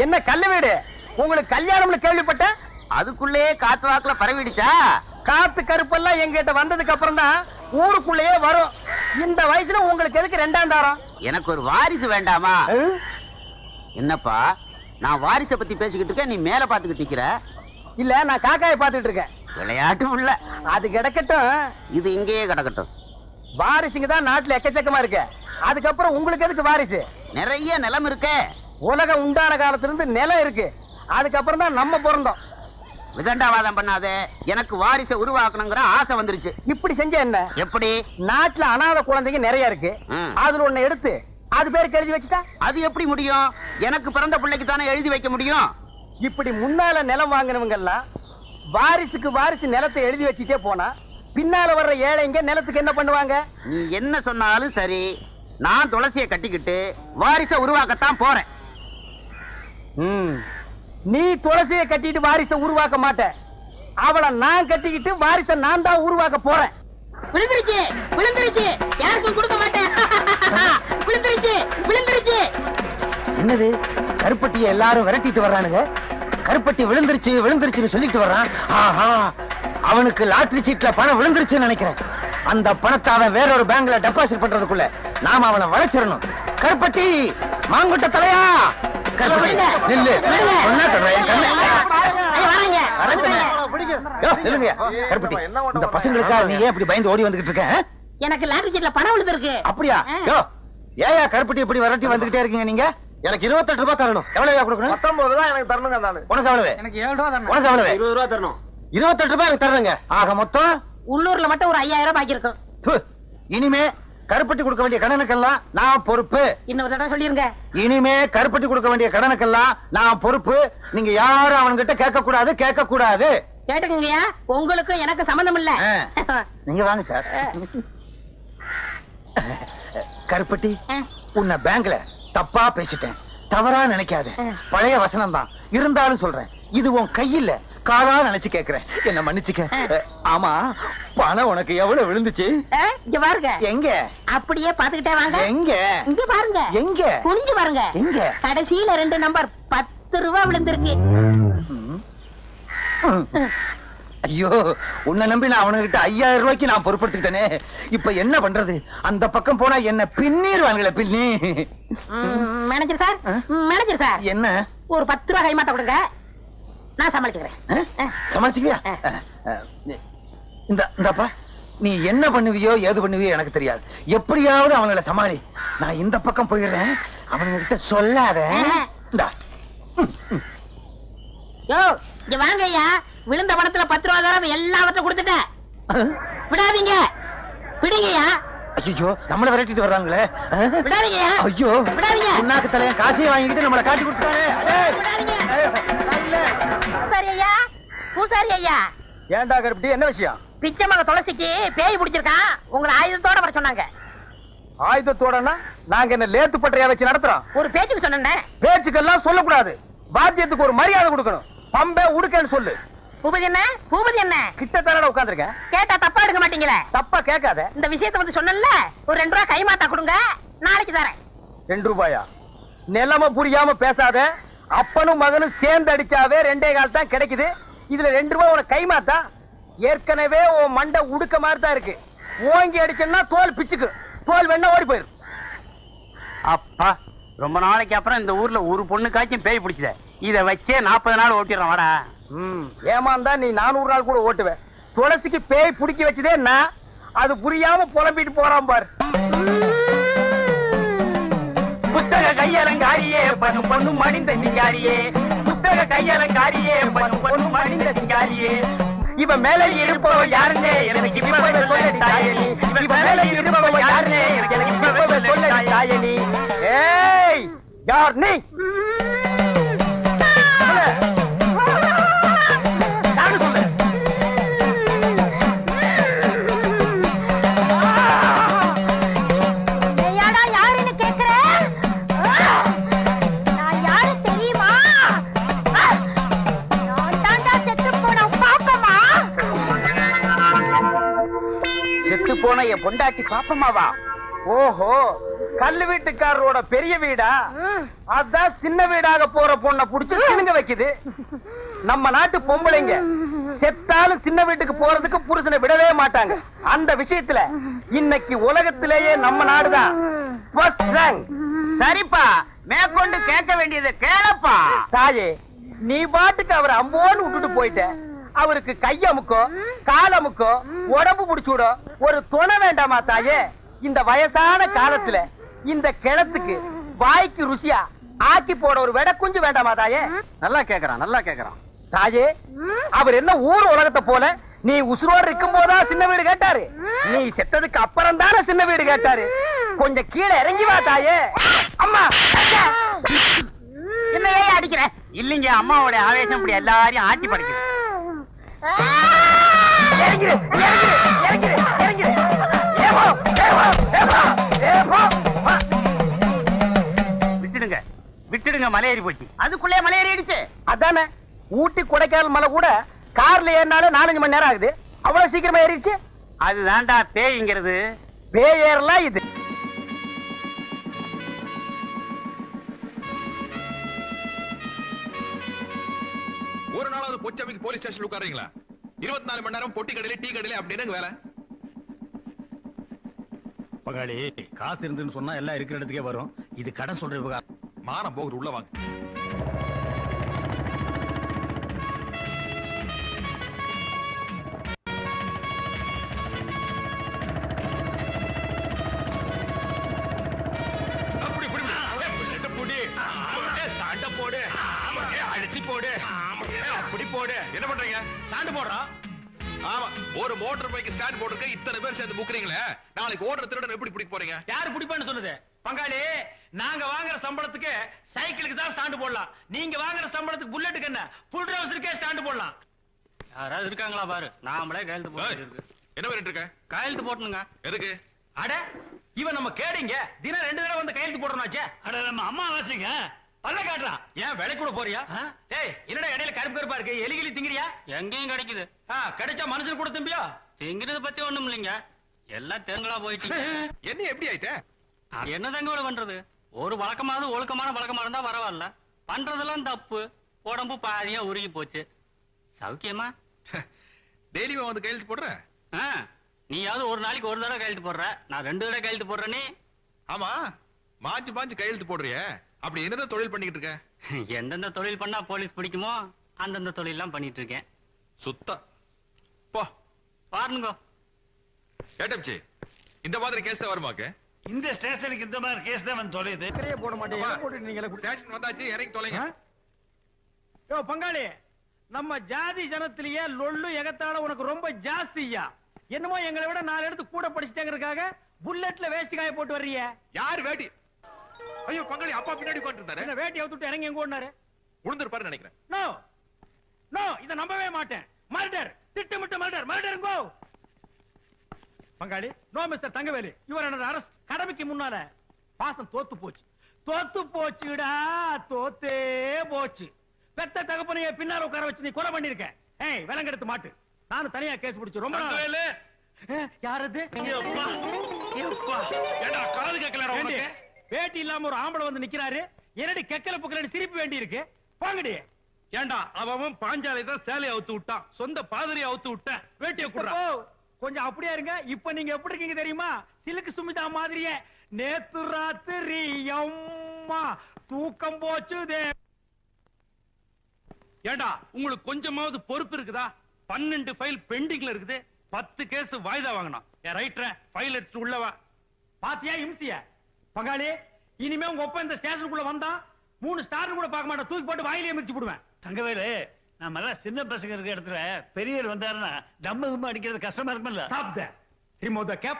என்ன கல்லு வீடு? உங்களுக்கு கல்யாணம்னு கேள்விப்பட்டேன். அதுக்குள்ளேயே காத்து வாக்குல பரவிடுச்சா? காத்து கருப்பெல்லாம் எங்கிட்ட வந்ததுக்கு அப்புறம் தான் ஊருக்குள்ளேயே வரும். இந்த வயசுல உங்களுக்கு எதுக்கு ரெண்டாம் தாரம்? எனக்கு ஒரு வாரிசு வேண்டாமா? என்னப்பா நான் வாரிசை பத்தி பேசிக்கிட்டு இருக்கேன், நீ மேல பாத்துக்கிட்டு நிக்கிற. இல்ல, நான் காக்காயை பாத்துட்டு இருக்கேன். விளையாட்டும் இல்ல. அது கிடக்கட்டும், இது இங்கேயே கிடக்கட்டும். வாரிசுங்க தான் நாட்டுல எக்கச்சக்கமா இருக்கு. அதுக்கப்புறம் உங்களுக்கு எதுக்கு வாரிசு? நிறைய நிலம் இருக்கே. உலகம் உண்டான காலத்துல இருந்து நிலம் இருக்கு. அதுக்கப்புறம் தான் நம்ம பிறந்தோம். விதண்டாவாதம் பண்ணாதே. எனக்கு வாரிசை உருவாக்கணுங்கிற ஆசை வந்துருச்சு. இப்படி செஞ்ச என்ன? எப்படி? நாட்டுல அனாதை குழந்தைங்க நிறைய இருக்கு. அதுல ஒண்ணு எடுத்து அது பேருக்கு எழுதி வச்சுட்டா அது எப்படி முடியும்? எனக்கு பிறந்த பிள்ளைக்கு தானே எழுதி வைக்க முடியும். இப்படி முன்னால நிலம் வாங்கினவங்க எல்லாம் வாரிசுக்கு வாரிசு நிலத்தை எழுதி வச்சுட்டே போனா பின்னால வர்ற ஏழைங்க நிலத்துக்கு என்ன பண்ணுவாங்க? நீ என்ன சொன்னாலும் சரி, நான் துளசியை கட்டிக்கிட்டு வாரிசை உருவாக்கத்தான் போறேன். நீ துளசியை கட்டிட்டு வாரிசை உருவாக்க மாட்ட. அவளை நான் கட்டிக்கிட்டு வாரிசை நான் தான் உருவாக்க போறேன். விழுந்துருச்சு விழுந்துருச்சு, யாருக்கும் கொடுக்க மாட்டேன். விழுந்துருச்சு விழுந்துருச்சு. என்னது? கருப்பட்டியை எல்லாரும் விரட்டிட்டு வர்றானுங்க. கருப்பட்டி விழுந்துருச்சு விழுந்துருச்சுன்னு சொல்லிட்டு வர்றான். ஆஹா, அவனுக்கு லாட்டரி சீட்ல பணம் விழுந்துருச்சுன்னு நினைக்கிறேன். அந்த பணத்தை அவன் வேறொரு பேங்க்ல டெபாசிட் பண்றதுக்குள்ள நாம அவனை வளைச்சிடணும். கருப்பட்டி, மாங்குட்ட தலையா, கருப்பட்டி இந்த பசங்களுக்காக நீ ஏன் இப்படி பயந்து ஓடி வந்துகிட்டு இருக்க? எனக்கு லாட்டரி சீட்ல பணம் விழுந்திருக்கு. அப்படியா? ஏயா கருப்பட்டி இப்படி விரட்டி வந்துகிட்டே இருக்கீங்க நீங்க? எனக்கு 28 ரூபாய் தரணும். எவ்வளவு கொடுக்கணும்? 19 ரூபாய் எனக்கு தரணுங்க. உனக்கு எவ்வளவு? எனக்கு 7 ரூபாய் தரணும். உனக்கு எவ்வளவு? 20 ரூபாய் தரணும். 28 ரூபாய் எனக்கு தரணுங்க. ஆக மொத்தம் உள்ளூர்ல மட்டும் ஒரு 5000 ரூபாய் பாக்கி இருக்கும். இனிமே கருப்பட்டி கொடுக்க வேண்டிய கடனுக்கெல்லாம் நான் பொறுப்பு. இன்னொரு தடவை சொல்லிருங்க. இனிமே கருப்பட்டி கொடுக்க வேண்டிய கடனுக்கெல்லாம் நான் பொறுப்பு. நீங்க யாரும் அவன்கிட்ட கேட்க கூடாது, கேட்க கூடாது. கேட்டுக்கங்கய்யா, உங்களுக்கும் எனக்கு சம்பந்தம் இல்ல. நீங்க வாங்க சார். கருப்பட்டி, உன்னை பேங்க்ல தப்பா பேசிட்டேன், தவறா நினைக்காத. பழைய வசனம் தான் இருந்தாலும் சொல்றேன். இது உன் கையில காலா நினைச்சு கேக்குறேன், என்ன மன்னிச்சுக்க. ஆமா, பணம் உனக்கு எவ்வளவு விழுந்துச்சு? இங்க பாருங்க. எங்க? அப்படியே பாத்துக்கிட்டே வாங்க. எங்க? இங்க பாருங்க. எங்க? குனிஞ்சு பாருங்க. எங்க? கடைசியில 2 நம்பர் 10 ரூபாய் விழுந்திருக்கு. ஐயோ, உன்னை நம்பி நான் அவனுகிட்ட 5000 ரூபாய்க்கு நான் பொறுப்படுத்திட்டேனே. இப்ப என்ன பண்றது? அந்த பக்கம் போனா என்ன பின்னிடுவாங்களே, பின்னி. மேனேஜர் சார், மேனேஜர் சார், என்ன? ஒரு 10 ரூபாய் கைமாத்த கொடுங்க, நான் சமாளிச்சுக்கிறேன். சமாளிச்சுக்கிறியா? இந்தப்பா, நீ என்ன பண்ணுவியோ ஏது பண்ணுவியோ எனக்கு தெரியாது. எப்படியாவது அவங்கள சமாளி. நான் இந்த பக்கம் போயிடுறேன், அவனுங்க கிட்ட சொல்லாத. யோ, இங்க வாங்க ஐயா. விழுந்த பணத்துல 10 ரூபாய் தரம் எல்லாவற்றையும் கொடுத்துட்டேன். விடாதீங்க, விடுங்கய்யா. ஐயோ, நம்மள விரட்டிட்டு வர்றாங்களே. விடாதீங்கய்யா. ஐயோ, விடாதீங்க. உன்னாக்கு தலைய காசையை வாங்கிட்டு நம்மள காட்டி கொடுத்தானே. பூசாரி ஐயா, பூசாரி ஐயா. ஏன்டா கருப்பட்டி, என்ன விஷயம்? பிச்சை மக துளசிக்கு பேய் பிடிச்சிருக்கான். உங்களை ஆயுதத்தோட வர சொன்னாங்க. ஆயுதத்தோடனா நாங்க என்ன லேத்து பட்டறையா வச்சு நடத்துறோம்? ஒரு பேச்சுக்கு சொன்னேன். பேச்சுக்கெல்லாம் சொல்லக்கூடாது. வாத்தியத்துக்கு ஒரு மரியாதை கொடுக்கணும். பம்பே உடுக்கன்னு சொல்லு. பூபதி என்ன? பூபதி என்ன? கிட்ட தானடா உட்கார்ந்திருக்கேன். கேட்டா தப்பா எடுக்க மாட்டீங்களே? தப்பா கேட்காத. இந்த விஷயத்தை வந்து சொன்னல, ஒரு 2 ரூபாய் கைமாத்தா கொடுங்க, நாளைக்கு தரேன். 2 ரூபாயா? நிலைமை புரியாம பேசாத. அப்பனும் மகனும் சேர்ந்து அடிச்சாவே 2.25 கால் தான் கிடைக்குது. இதுல 2 ரூபாய் உனக்கு கைமாத்தா? ஏற்கனவே உன் மண்டை உடுக்க மாதிரி தான் இருக்கு. ஓங்கி அடிச்சா தோல் பிச்சுக்கு. தோல் வேணா ஓடி போயிரு. அப்பா, ரொம்ப நாளைக்கு அப்புறம் இந்த ஊர்ல ஒரு பொண்ணுக்காச்சும் பேய் பிடிச்சத. இத வச்சே 40 நாள் ஓட்டிடுறோம். வாடா. ஏமாந்தா நீ 400 நாள் கூட ஓட்டுவேன். துளசிக்கு பேய் பிடிக்க வச்சதே நான். அது புரியாம புலம்பிட்டு போறான் பாரு. புஸ்தக கையலங்காரியே பண்ணு பொண்ணு மணிந்த சிங்காரியே. புஸ்தக கையலங்காரியே பண்ணு பொண்ணு மணிந்த சிங்காரியே. இவ மேல இருப்பவ யாருன்னே எனக்கு இப்பவே சொல்ல தாயனி. இவ மேல இருப்பவ யாருன்னே எனக்கு இப்பவே சொல்ல தாயனி. ஏய், யார் நீ? போன என் பொண்டாட்டி பாப்பமாவா? ஓஹோ, கல்லு வீட்டுக்காரரோட பெரிய வீடா? அதான் சின்ன வீடாக போற பொண்ணை புடிச்சு சினுங்க வைக்குது. நம்ம நாட்டு பொம்பளைங்க செத்தாலும் சின்ன வீட்டுக்கு போறதுக்கு புருஷனை விடவே மாட்டாங்க. அந்த விஷயத்துல இன்னைக்கு உலகத்திலேயே நம்ம நாடுதான் first rank. சரிப்பா, மேற்கொண்டு கேட்க வேண்டியதை கேளப்பா. தாயே, நீ பாட்டுக்கு அவரை அம்போன்னு விட்டுட்டு போயிட்ட. அவருக்கு கையமுக்கோ காலமுக்கோ உடம்பு புடிச்சுடோ ஒரு துணை வேண்டாமா தாயே? இந்த வயசான காலத்துல இந்த கிணத்துக்கு வாய்க்கு ருசியா ஆக்கி போட ஒரு வெட குஞ்சு வேண்டாமா தாயே? நல்லா கேக்குறான். தாயே, அவர் என்ன ஊர் உலகத்தை போல நீ உசுரோடு இருக்கும் போதா சின்ன வீடு கேட்டாரு? நீ செத்ததுக்கு அப்புறம் தானே சின்ன வீடு கேட்டாரு. கொஞ்சம் கீழே இறங்கி வா தாயே. அம்மா என்னையே அடிக்கிற? இல்லைங்க, அம்மாவோட ஆவேசம் இப்படி எல்லாரையும் ஆட்சி படைக்குது. இறங்கிரு, இறங்கிரு, இறங்கிரு, இறங்கிரு. ஏப்பா, ஏப்பா, ஏப்பா, ஏப்பா. விட்டுடுங்க, மலையேறி போச்சு. அதுக்குள்ளே மலையேறிடுச்சு. அதானே, ஊட்டி கொடைக்கானல் மலை கூட கார்ல ஏறினாலே 4-5 மணி நேரம் ஆகுது. அவ்வளவு சீக்கிரமா ஏறிடுச்சு. அதுதான்டா பேய்ங்கிறது. பேய் ஏறலாம் இது. ஒரு நாளாவது பொச்சாமிக்கு போலீஸ் ஸ்டேஷன் உட்காருங்களா? 24 மணி நேரம் பொட்டி கடையில டீ கடையில அப்படின்னு வேலை. பகாளி, காசு இருந்துன்னு சொன்னா எல்லாம் இருக்கிற இடத்துக்கே வரும். இது கடன் சொல்ற விவகாரம். மானம் போகுது, உள்ள வாங்க. போடு, அழுத்தி போடு, அப்படி போடு. என்ன பண்றீங்க? ஸ்டாண்ட் போடுறோம். ஆமா, ஒரு மோட்டார் பைக் ஸ்டாண்ட் போட்டுருக்க இத்தனை பேர் சேர்ந்து புக்குறீங்களே, நாளைக்கு ஓடுற திருடன் எப்படி பிடிக்க போறீங்க? யாரு பிடிப்பான்னு சொன்னது? பங்காளி, நாங்க வாங்குற சம்பளத்துக்கு சைக்கிளுக்கு தான் ஸ்டாண்ட் போடலாம். நீங்க வாங்குற சம்பளத்துக்கு புல்லட்டுக்கு என்ன புல் ட்ரவுசருக்கே ஸ்டாண்ட் போடலாம். யாராவது இருக்காங்களா பாரு. நாமளே கையெழுத்து போட்டு என்ன பண்ணிட்டு இருக்க? கையெழுத்து போட்டணுங்க. எதுக்கு? அட, இவன் நம்ம கேடிங்க. தினம் 2 தடவை வந்து கையெழுத்து போடணும்னாச்சே. அட, நம்ம அம்மா வாசிங்க. பல்ல காட்டுறான். ஏன் வேலை கூட போறியா? டேய், என்னடா இடையில கருப்பு கருப்பா இருக்கு? எலிகிலி திங்கிறியா? எங்கேயும் கிடைக்குது. கிடைச்சா மனுஷன் கூட திம்பியா? திங்கிறது பத்தி ஒண்ணும் இல்லைங்க. எல்லாம் தேங்களா போயிட்டு. என்ன எப்படி ஆயிட்ட? என்ன தங்க பண்றது? ஒரு வழக்கமாவது ஒழுக்கமான வழக்கமா இருந்தா பரவாயில்ல. பண்றதெல்லாம் தப்பு. உடம்பு பாதியா உருகி போச்சு. சௌக்கியமா? டெய்லியும் வந்து கையெழுத்து போடுற? நீயாவது ஒரு நாளைக்கு ஒரு தடவை கையெழுத்து போடுற, நான் 2 தடவை கையெழுத்து போடுறேனே. ஆமா, மாஞ்சு கையெழுத்து போடுறிய. அப்படி என்னதான் தொழில் பண்ணிக்கிட்டு இருக்க? எந்தெந்த தொழில் பண்ணா போலீஸ் பிடிக்குமோ அந்தந்த தொழில் எல்லாம் பண்ணிட்டு இருக்கேன். சுத்தா போ பாருங்க. ஏட்டம்ச்சி, இந்த மாதிரி கேஸ் தான் வருமாக்கு? இந்த ஸ்டேஷனுக்கு இந்த மாதிரி கேஸ் தான் வந்து தொலையுது. போட மாட்டேன். ஸ்டேஷன் வந்தாச்சு, இறங்கி தொலைங்க. யோ பங்காளி, நம்ம ஜாதி ஜனத்திலேயே லொள்ளு எகத்தால உனக்கு ரொம்ப ஜாஸ்தியா. என்னமோ எங்களை விட 4 இடத்துக்கு கூட படிச்சுட்டேங்கிறதுக்காக புல்லட்ல வேஷ்டி காய போட்டு வர்றீங்க. யார் வேட்டி? ஐயோ பங்காளி, அப்பா பின்னாடி உட்கார்ந்திருந்தாரு. என்ன வேட்டி அவுத்துட்டு இறங்கி எங்க ஓடுனாரு? உளுந்திருப்பாரு நினைக்கிறேன். நோ நோ, இத நம்பவே மாட்டேன். மர்டர், திட்டமிட்ட மர்டர். மர்டர் கோ. பங்காளி, no mister Thangavelu, your under arrest. கடமைக்கு முன்னால பாசம் தோத்து போச்சு. தோத்து போச்சுடா, தோத்தே போச்சு. பெத்த தகப்பனையே பின்னால உட்கார வச்சு நீ கொலை பண்ணிருக்க. ஏய், விலங்கெடுத்து மாட்டு. நானும் தனியா கேஸ் பிடிச்சு ரொம்ப நாள். யாரது? ஏண்டா காது கேட்கலடா உனக்கு? வேட்டி இல்லாம ஒரு ஆம்பளை வந்து நிக்கிறாரு. என்னடி கெக்கல புக்கலடி சிரிப்பு வேண்டி இருக்கு. போங்கடி. ஏண்டா அவன் பாஞ்சாலை தான் சேலையை அவுத்து விட்டான், சொந்த பாதிரியை அவுத்து விட்டேன். வேட்டியை குடுறா. கொஞ்சம் அப்படியே இருங்க. இப்ப நீங்க எப்படி இருக்கீங்க தெரியுமா? சிலுக்கு சுமிதா மாதிரியே. நேத்து ராத்திரி அம்மா தூக்கம் போச்சுதே. ஏண்டா உங்களுக்கு கொஞ்சமாவது பொறுப்பு இருக்குதா? 12 ஃபைல் பெண்டிங்ல இருக்குது. 10 கேஸ் வாய்தா வாங்கணும். ரைட்டர் ஃபைல் எடுத்து உள்ளவா. பாத்தியா இம்சிய? பங்காளி, இனிமே உங்க ஒப்ப இந்த ஸ்டேஷனுக்குள்ள வந்தா 3 ஸ்டார் கூட பார்க்க மாட்டேன். தூக்கி போட்டு வாயிலே மிதிச்சு போடுவேன். தங்கவேலு, நம்ம எல்லாம் சின்ன பசங்க இருக்க இடத்துல பெரியவர் வந்தாருன்னா நம்ம அடிக்கிறது கஷ்டமா இருக்கும்ல. Stop there. Remove the cap.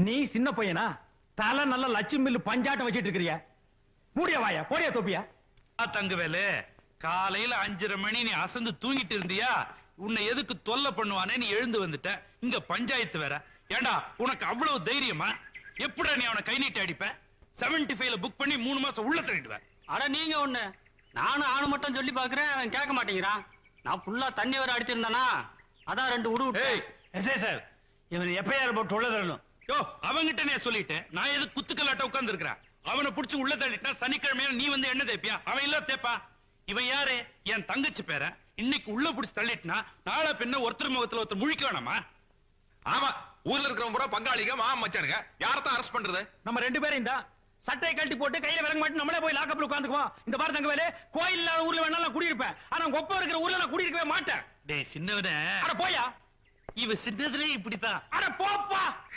நீ சின்ன பையனா? தலை நல்ல லட்சுமி மில்லு பஞ்சாட்டம் வச்சிட்டு இருக்கிறியா? மூடிய வாயா, போடியா தொப்பியா? தங்கவேலு, காலையில 5:30 மணி நீ அசந்து தூங்கிட்டு இருந்தியா? உன்னை எதுக்கு தொல்லை பண்ணுவானே நீ எழுந்து வந்துட்ட. இங்க பஞ்சாயத்து வேற. ஏண்டா உனக்கு அவ்வளவு தைரியமா? எப்படா நீ அவனை கை நீட்டி அடிப்ப? 75ல புக் பண்ணி 3 மாசம் உள்ள தள்ளிடுவேன். அட நீங்க ஒண்ணு, நானும் ஆணு மட்டும் சொல்லி பாக்குறேன், அவன் கேட்க மாட்டேங்கிறான். நான் ஃபுல்லா தண்ணி வர அடிச்சிருந்தானா, அதான் 2 உடு. சார், இவன் எப்பயார் போட்டு உள்ள தரணும். யோ அவங்கிட்ட நான் சொல்லிட்டேன், நான் எது குத்துக்கலாட்ட உட்கார்ந்து இருக்கிறேன். அவனை புடிச்சு உள்ள தள்ளிட்டா சனிக்கிழமையில நீ வந்து என்ன தேப்பியா? அவன் இல்ல தேப்பா. இவன் யாரு? என் தங்கச்சி பேர. இன்னைக்கு உள்ள புடிச்சு தள்ளிட்டுனா நாளை பின்ன ஒருத்தர் முகத்துல ஒருத்தர் முழிக்க வேணாமா? ஆமா, ஊர்ல இருக்கிறவங்க பூரா பங்காளிங்க மாமா மச்சானுங்க. யாரத்தான் அரெஸ்ட் பண்றது? நம்ம 2 பேரும் தான் சட்டையை கழட்டி போட்டு கையில விறங்க மாட்டி நம்மளே போய் லாக்கப்ல உட்காந்துக்குவோம். இந்த பாரு தங்கவேலு, கோயில் இல்லாத ஊர்ல வேணாலும் நான் குடியிருப்பேன். ஆனா உங்க ஒப்ப இருக்கிற ஊர்ல நான் குடியிருக்கவே மாட்டேன். டேய் சின்னவனே, அட போயா. இவ சின்னதுலே இப்படித்தான். அட போப்பா.